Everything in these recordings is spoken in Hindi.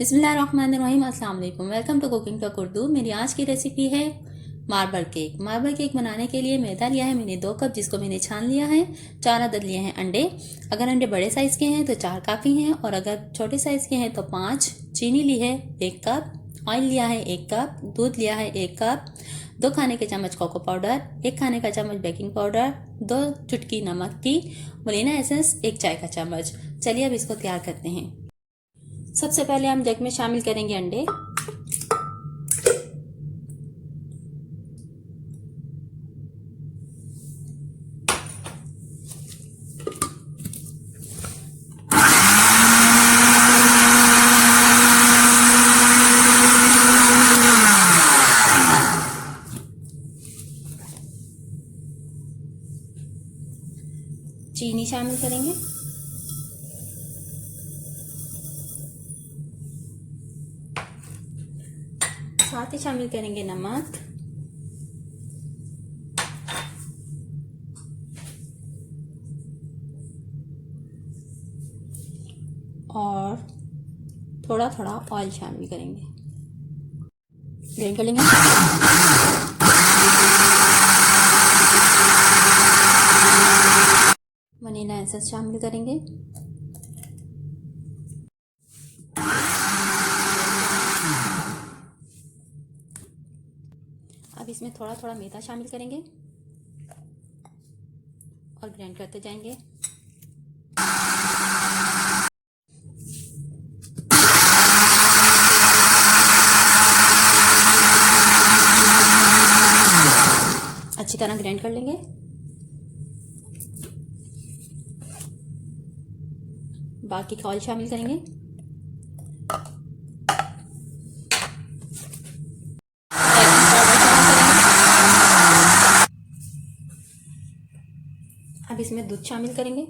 बिस्मिल्लाहिर्रहमानिर्रहीम, अस्सलाम वालेकुम। Welcome to cooking talk Urdu. मेरी आज की रेसिपी है मार्बल केक। मार्बल केक बनाने के लिए मैदा लिया है मैंने 2 कप, जिसको मैंने छान लिया है। 4 अदद लिए हैं अंडे। अगर अंडे बड़े साइज़ के हैं तो 4 काफ़ी हैं, और अगर छोटे साइज़ के हैं तो 5। चीनी ली है 1 कप। ऑयल लिया है 1 कप। दूध लिया है 1 कप। 2 खाने के चम्मच कोको पाउडर, 1 खाने का चम्मच बेकिंग पाउडर, 2 चुटकी नमक की, वनीला एसेंस 1 चाय का चम्मच। चलिए अब इसको तैयार करते हैं। सबसे पहले हम जग में शामिल करेंगे अंडे। चीनी शामिल करेंगे। साथ ही शामिल करेंगे नमक, और थोड़ा थोड़ा ऑयल शामिल करेंगे। ग्राइंड कर लेंगे। वनीला एसेंस शामिल करेंगे। अब इसमें थोड़ा थोड़ा मैदा शामिल करेंगे और ग्राइंड करते जाएंगे। अच्छी तरह ग्राइंड कर लेंगे। बाकी का ऑयल शामिल करेंगे। अब इसमें दूध शामिल करेंगे।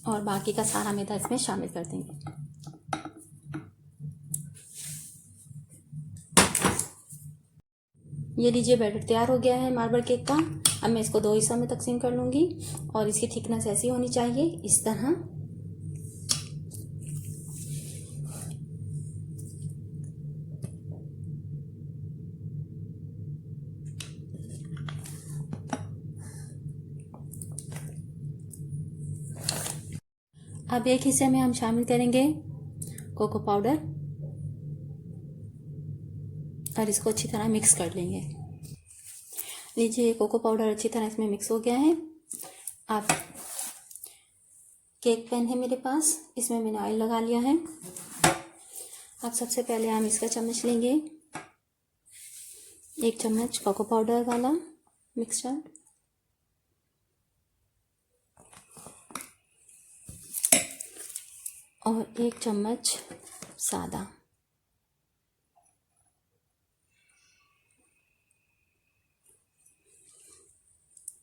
और बाकी का सारा मैदा इसमें शामिल कर देंगे। ये लीजिए, बैटर तैयार हो गया है मार्बल केक का। अब मैं इसको 2 हिस्सों में तकसीम कर लूँगी, और इसकी थिकनेस ऐसी होनी चाहिए, इस तरह। अब एक हिस्से में हम शामिल करेंगे कोको पाउडर, और इसको अच्छी तरह मिक्स कर लेंगे। लीजिए, कोको पाउडर अच्छी तरह इसमें मिक्स हो गया है। अब केक पैन है मेरे पास, इसमें मैंने ऑयल लगा लिया है। अब सबसे पहले हम इसका चम्मच लेंगे, 1 चम्मच कोको पाउडर वाला मिक्सचर, और 1 चम्मच सादा।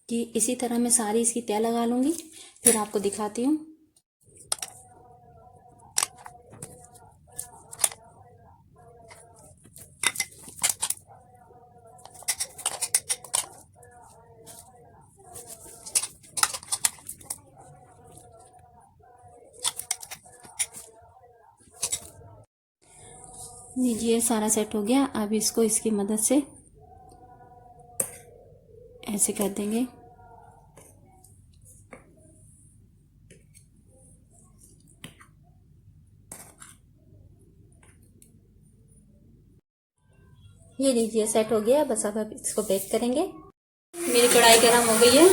कि इसी तरह मैं सारी इसकी तह लगा लूँगी, फिर आपको दिखाती हूँ। लीजिए, सारा सेट हो गया। अब इसको इसकी मदद से ऐसे कर देंगे। ये लीजिए, सेट हो गया। बस अब इसको बेक करेंगे। मेरी कढ़ाई गर्म हो गई है।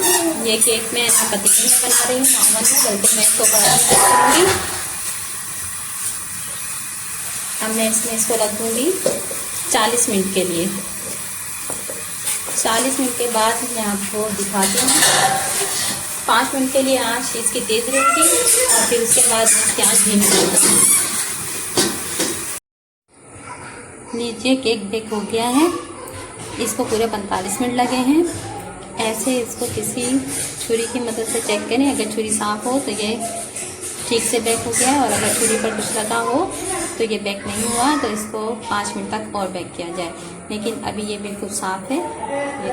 ये केक मैं पतीले में बना रही हूँ, ओवन में, बल्कि मैं इसको कढ़ाई में करूँगी। अब मैं इसको रख दूँगी 40 मिनट के लिए। 40 मिनट के बाद मैं आपको दिखाती हूँ। 5 मिनट के लिए आँच इसकी तेज़ रहेगी, और फिर उसके बाद इसकी आँच धीमी रहेगी। लीजिए, केक बेक हो गया है। इसको पूरे 45 मिनट लगे हैं। ऐसे इसको किसी छुरी की मदद से चेक करें। अगर छुरी साफ हो तो ये ठीक से बेक हो गया है। और अगर छुरी पर कुछ लगा हो तो ये बेक नहीं हुआ, तो इसको 5 मिनट तक और बेक किया जाए। लेकिन अभी ये बिल्कुल साफ़ है, ये